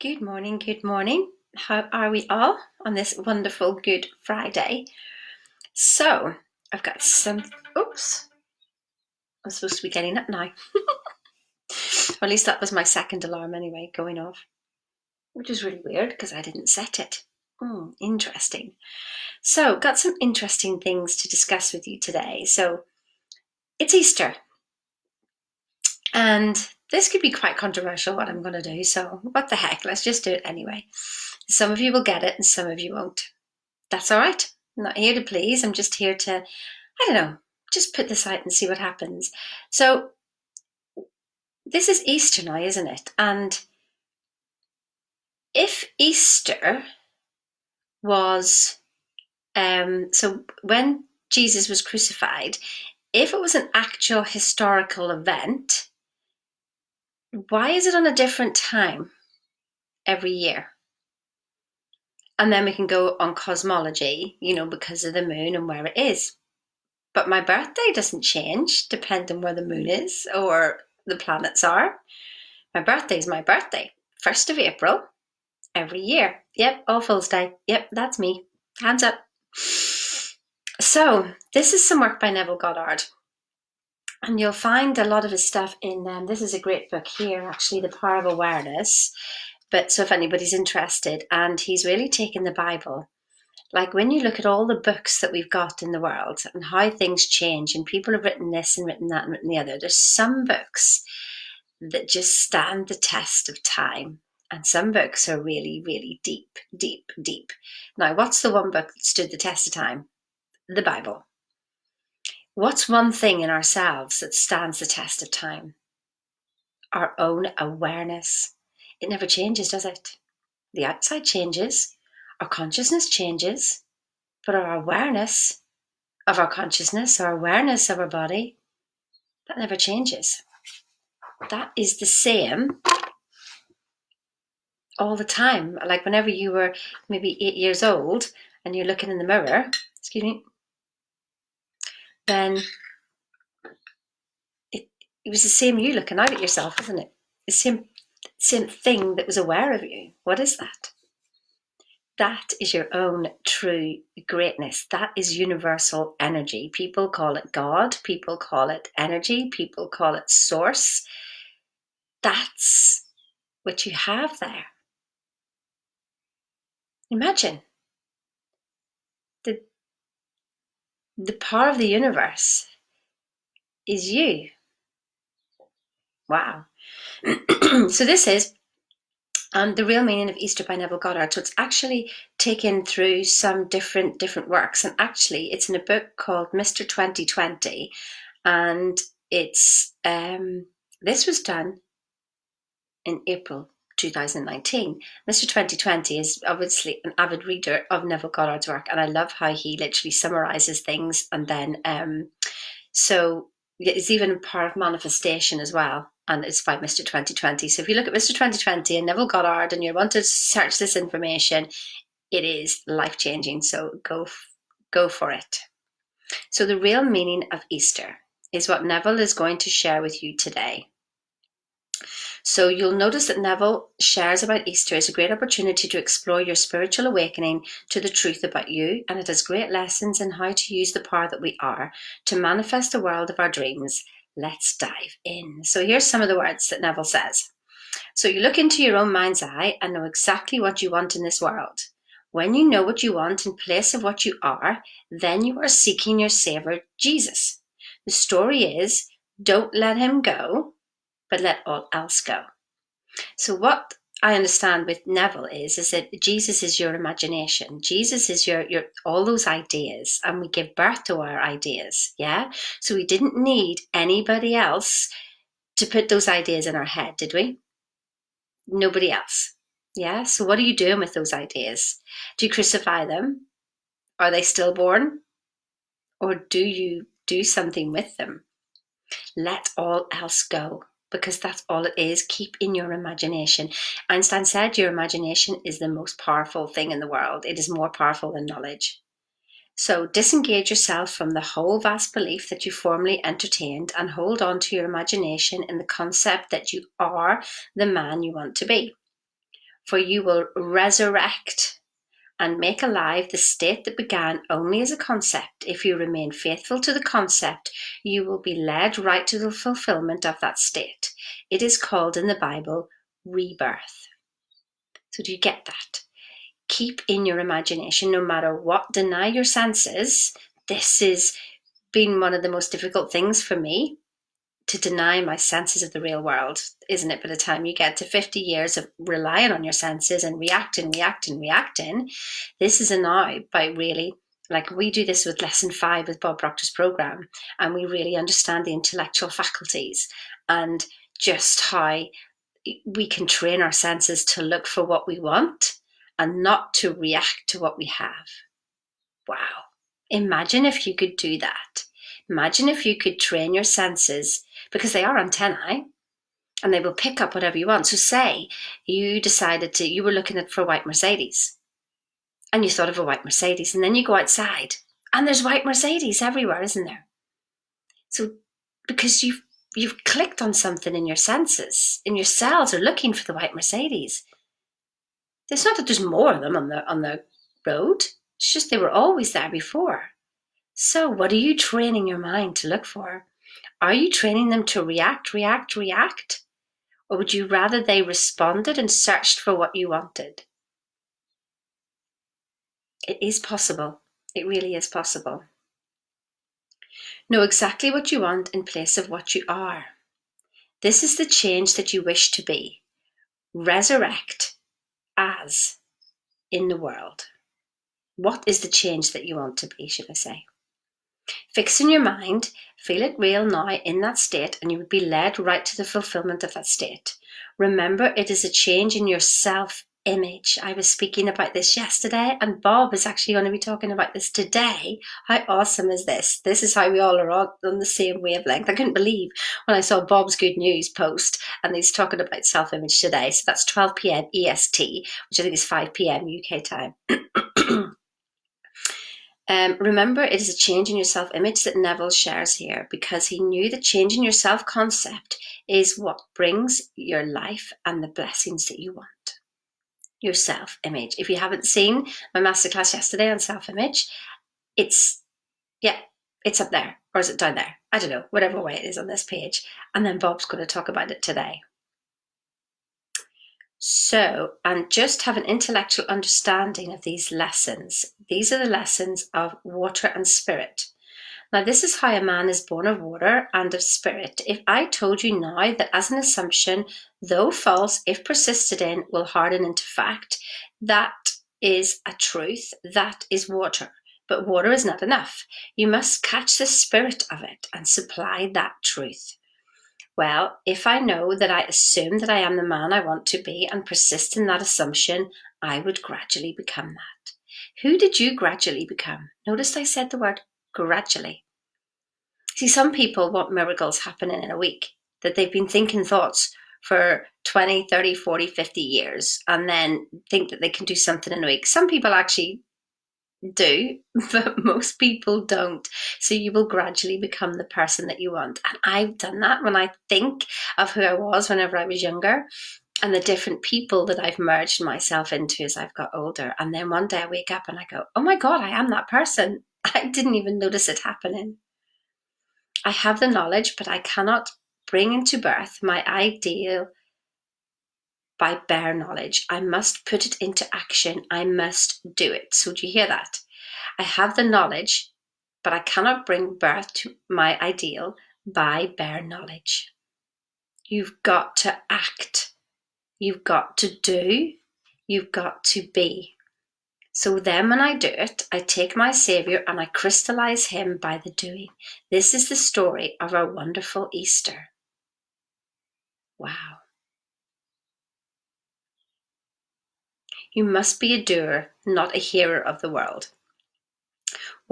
Good morning, good morning. How are we all on this wonderful Good Friday? So, I've got some. Oops, I'm supposed to be getting up now. Or at least that was my second alarm anyway, going off, which is really weird because I didn't set it. Interesting. So, got some interesting things to discuss with you today. So, it's Easter, and this could be quite controversial what I'm going to do. So, what the heck? Let's just do it anyway. Some of you will get it and some of you won't. That's all right. I'm not here to please. I'm just here to, I don't know, just put this out and see what happens. So this is Easter now, isn't it? And if Easter was, so when Jesus was crucified, if it was an actual historical event, why is it on a different time every year? And then we can go on cosmology, because of the moon and where it is. But my birthday doesn't change depending where the moon is or the planets are. My birthday is my birthday, 1st of April, every year. Yep, All Fool's Day. Yep, that's me. Hands up. So, this is some work by Neville Goddard. And you'll find a lot of his stuff in this is a great book here, actually, The Power of Awareness. But so if anybody's interested, and he's really taken the Bible. Like when you look at all the books that we've got in the world and how things change, and people have written this and written that and written the other, there's some books that just stand the test of time. And some books are really, really deep, deep, deep. Now, what's the one book that stood the test of time? The Bible. What's one thing in ourselves that stands the test of time? Our own awareness. It never changes, does it? The outside changes, our consciousness changes, but our awareness of our consciousness, our awareness of our body, that never changes. That is the same all the time. Like whenever you were maybe 8 years old and you're looking in the mirror, excuse me, then it was the same you looking out at yourself, isn't it? The same thing that was aware of you. What is that? That is your own true greatness. That is universal energy. People call it God. People call it energy. People call it source. That's what you have there. Imagine the power of the universe is you. Wow. So this is the real meaning of Easter by Neville Goddard. So it's actually taken through some different works, and actually it's in a book called Mr. 2020, and it's this was done in April 2019. Mr. 2020 is obviously an avid reader of Neville Goddard's work, and I love how he literally summarizes things, and then so it's even part of manifestation as well. And it's by Mr. 2020. So if you look at Mr. 2020 and Neville Goddard and you want to search this information, it is life-changing. So go for it. So the real meaning of Easter is what Neville is going to share with you today. So you'll notice that Neville shares about Easter as a great opportunity to explore your spiritual awakening to the truth about you, and it has great lessons in how to use the power that we are to manifest the world of our dreams. Let's dive in. So here's some of the words that Neville says. So you look into your own mind's eye and know exactly what you want in this world. When you know what you want in place of what you are, then you are seeking your Savior, Jesus. The story is, don't let him go, but let all else go. So what I understand with Neville is that Jesus is your imagination. Jesus is your all those ideas, and we give birth to our ideas. Yeah. So we didn't need anybody else to put those ideas in our head, did we? Nobody else. Yeah. So what are you doing with those ideas? Do you crucify them? Are they stillborn? Or do you do something with them? Let all else go, because that's all it is. Keep in your imagination. Einstein said your imagination is the most powerful thing in the world. It is more powerful than knowledge. So disengage yourself from the whole vast belief that you formerly entertained and hold on to your imagination in the concept that you are the man you want to be. for you will resurrect and make alive the state that began only as a concept. If you remain faithful to the concept, you will be led right to the fulfillment of that state. It is called in the Bible rebirth. So do you get that? Keep in your imagination, no matter what, deny your senses. This has been one of the most difficult things for me, to deny my senses of the real world, isn't it? By the time you get to 50 years of relying on your senses and reacting, this is a now by really, like we do this with lesson 5 with Bob Proctor's program, and we really understand the intellectual faculties and just how we can train our senses to look for what we want and not to react to what we have. Wow. Imagine if you could do that. Imagine if you could train your senses, because they are antennae and they will pick up whatever you want. So say you decided you were looking for a white Mercedes and you thought of a white Mercedes, and then you go outside and there's white Mercedes everywhere, isn't there? So because you've clicked on something in your senses, and your cells are looking for the white Mercedes. It's not that there's more of them on the road. It's just they were always there before. So what are you training your mind to look for? Are you training them to react? Or would you rather they responded and searched for what you wanted? It is possible. It really is possible. Know exactly what you want in place of what you are. This is the change that you wish to be. Resurrect as in the world. What is the change that you want to be, should I say? Fix in your mind, feel it real now in that state, and you would be led right to the fulfillment of that state. Remember, it is a change in your self-image. I was speaking about this yesterday, and Bob is actually going to be talking about this today. How awesome is this? This is how we all are on the same wavelength. I couldn't believe when I saw Bob's Good News post, and he's talking about self-image today. So that's 12 p.m. EST, which I think is 5 p.m. UK time. Remember, it is a change in your self-image that Neville shares here, because he knew that changing your self-concept is what brings your life and the blessings that you want. Your self-image. If you haven't seen my masterclass yesterday on self-image, it's up there, or is it down there? I don't know, whatever way it is on this page. And then Bob's going to talk about it today. So, and just have an intellectual understanding of these lessons. These are the lessons of water and spirit. Now, this is how a man is born of water and of spirit. If I told you now that as an assumption, though false, if persisted in, will harden into fact, that is a truth, that is water. But water is not enough. You must catch the spirit of it and supply that truth. Well, if I know that I assume that I am the man I want to be and persist in that assumption, I would gradually become that. Who did you gradually become? Notice I said the word gradually. See, some people want miracles happening in a week, that they've been thinking thoughts for 20, 30, 40, 50 years and then think that they can do something in a week. Some people actually do, but most people don't. So you will gradually become the person that you want. And I've done that when I think of who I was whenever I was younger and the different people that I've merged myself into as I've got older. And then one day I wake up and I go, oh my God, I am that person. I didn't even notice it happening. I have the knowledge, but I cannot bring into birth my ideal by bare knowledge. I must put it into action. I must do it. So do you hear that? I have the knowledge, but I cannot bring birth to my ideal by bare knowledge. You've got to act. You've got to do. You've got to be. So then when I do it, I take my Saviour and I crystallize him by the doing. This is the story of our wonderful Easter. Wow. You must be a doer, not a hearer of the world.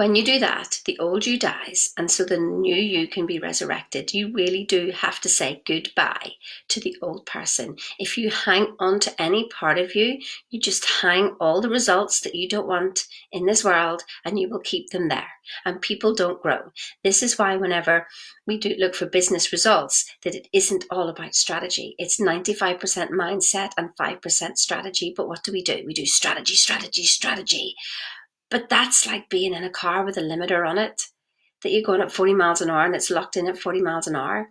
When you do that, the old you dies, and so the new you can be resurrected. You really do have to say goodbye to the old person. If you hang on to any part of you, you just hang all the results that you don't want in this world, and you will keep them there. And people don't grow. This is why whenever we do look for business results, that it isn't all about strategy. It's 95% mindset and 5% strategy. But what do? We do strategy, strategy, strategy. But that's like being in a car with a limiter on it, that you're going at 40 miles an hour and it's locked in at 40 miles an hour.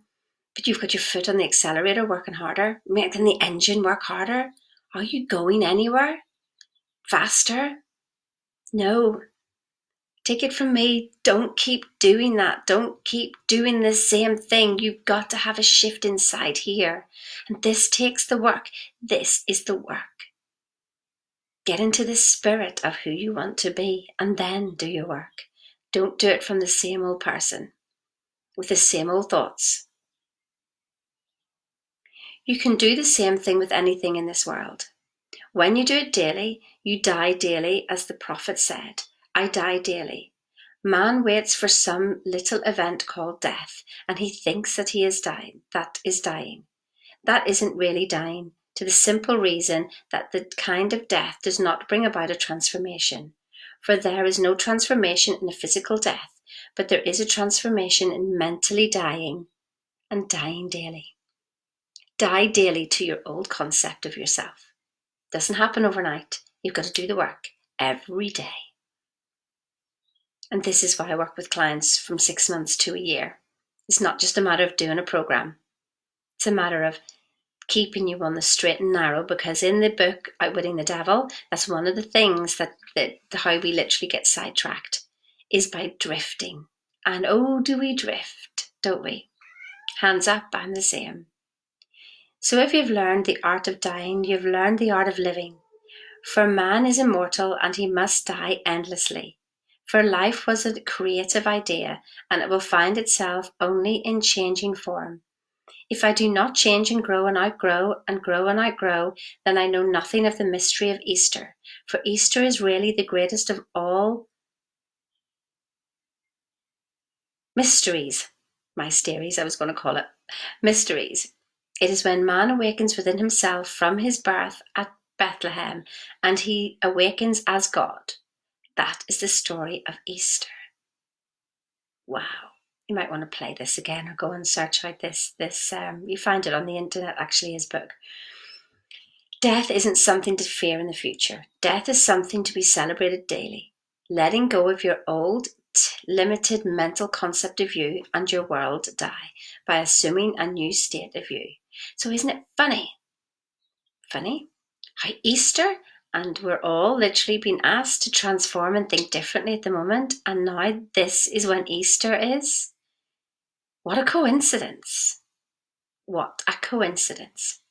But you've got your foot on the accelerator working harder, making the engine work harder. Are you going anywhere? Faster? No. Take it from me, don't keep doing that. Don't keep doing the same thing. You've got to have a shift inside here. And this takes the work. This is the work. Get into the spirit of who you want to be and then do your work. Don't do it from the same old person with the same old thoughts. You can do the same thing with anything in this world. When you do it daily, you die daily, as the prophet said. I die daily. Man waits for some little event called death, and he thinks that he is dying. That is dying. That isn't really dying, to the simple reason that the kind of death does not bring about a transformation. For there is no transformation in a physical death, but there is a transformation in mentally dying and dying daily. Die daily to your old concept of yourself. Doesn't happen overnight. You've got to do the work every day. And this is why I work with clients from 6 months to a year. It's not just a matter of doing a program. It's a matter of keeping you on the straight and narrow, because in the book Outwitting the Devil, that's one of the things that how we literally get sidetracked is by drifting. And oh, do we drift, don't we? Hands up, I'm the same. So if you've learned the art of dying, you've learned the art of living. For man is immortal and he must die endlessly. For life was a creative idea, and it will find itself only in changing form. If I do not change and grow and outgrow and grow and outgrow, then I know nothing of the mystery of Easter. For Easter is really the greatest of all mysteries. Mysteries, I was going to call it. Mysteries. It is when man awakens within himself from his birth at Bethlehem, and he awakens as God. That is the story of Easter. Wow. You might want to play this again or go and search out this. You find it on the internet, actually, his book. Death isn't something to fear in the future. Death is something to be celebrated daily. Letting go of your old, limited mental concept of you and your world die by assuming a new state of you. So isn't it funny? Funny? How Easter, and we're all literally being asked to transform and think differently at the moment, and now this is when Easter is? What a coincidence. What a coincidence.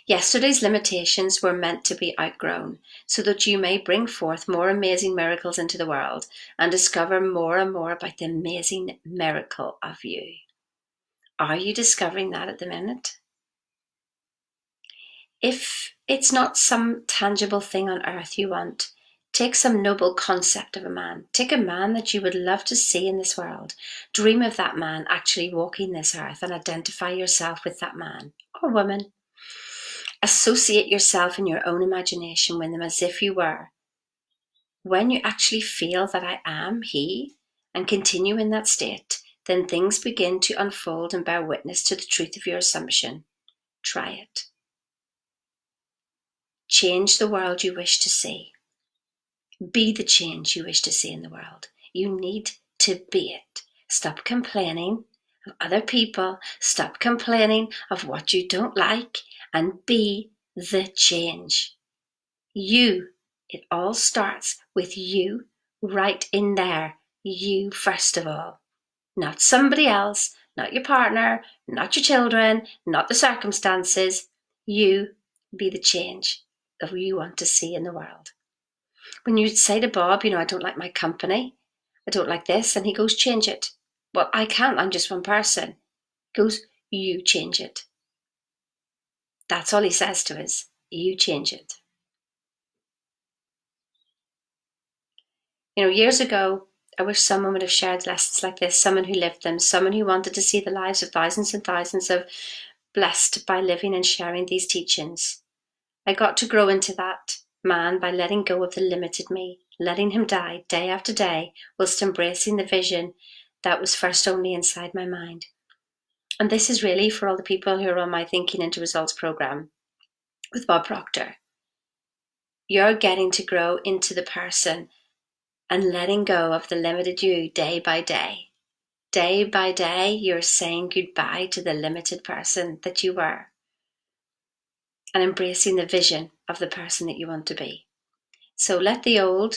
Yesterday's limitations were meant to be outgrown, so that you may bring forth more amazing miracles into the world and discover more and more about the amazing miracle of you. Are you discovering that at the minute? If it's not some tangible thing on earth you want, take some noble concept of a man. Take a man that you would love to see in this world. Dream of that man actually walking this earth and identify yourself with that man or woman. Associate yourself in your own imagination with them as if you were. When you actually feel that I am he and continue in that state, then things begin to unfold and bear witness to the truth of your assumption. Try it. Change the world you wish to see. Be the change you wish to see in the world. You need to be it. Stop complaining of other people. Stop complaining of what you don't like, and be the change. You. It all starts with you, right in there. You first of all. Not somebody else, not your partner, not your children, not the circumstances. You be the change that you want to see in the world. When you say to Bob, I don't like my company, I don't like this, and he goes, change it. Well, I can't, I'm just one person. He goes, you change it. That's all he says to us. You change it. Years ago, I wish someone would have shared lessons like this, someone who lived them, someone who wanted to see the lives of thousands and thousands of blessed by living and sharing these teachings. I got to grow into that man by letting go of the limited me, letting him die day after day, whilst embracing the vision that was first only inside my mind. And this is really for all the people who are on my Thinking into Results program with Bob Proctor. You're getting to grow into the person and letting go of the limited you day by day. Day by day, you're saying goodbye to the limited person that you were and embracing the vision of the person that you want to be. So let the old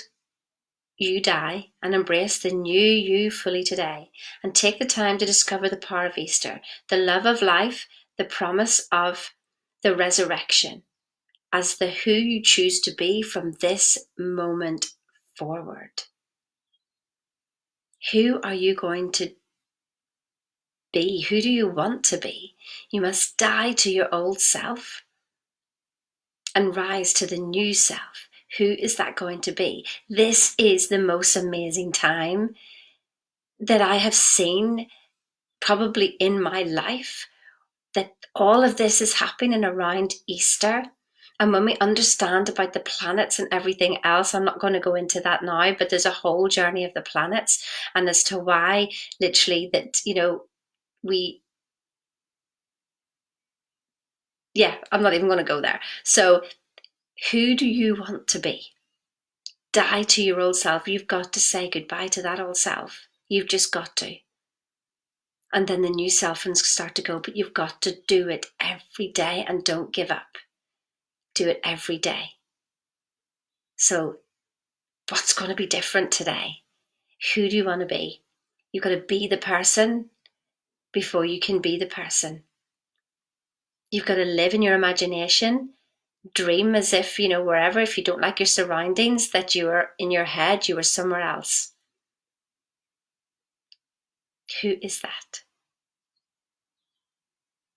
you die and embrace the new you fully today, and take the time to discover the power of Easter, the love of life, the promise of the resurrection as the who you choose to be from this moment forward. Who are you going to be? Who do you want to be? You must die to your old self and rise to the new self. Who is that going to be? This is the most amazing time that I have seen probably in my life, that all of this is happening around Easter. And when we understand about the planets and everything else, I'm not going to go into that now, but there's a whole journey of the planets and as to why literally that, I'm not even going to go there. So who do you want to be? Die to your old self. You've got to say goodbye to that old self. You've just got to. And then the new self can start to go, but you've got to do it every day and don't give up. Do it every day. So what's going to be different today? Who do you want to be? You've got to be the person before you can be the person. You've got to live in your imagination. Dream as if, wherever, if you don't like your surroundings, that you are in your head, you are somewhere else. Who is that?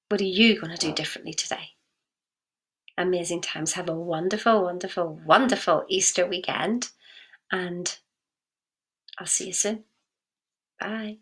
What are you going to do differently today? Amazing times. Have a wonderful, wonderful, wonderful Easter weekend, and I'll see you soon. Bye.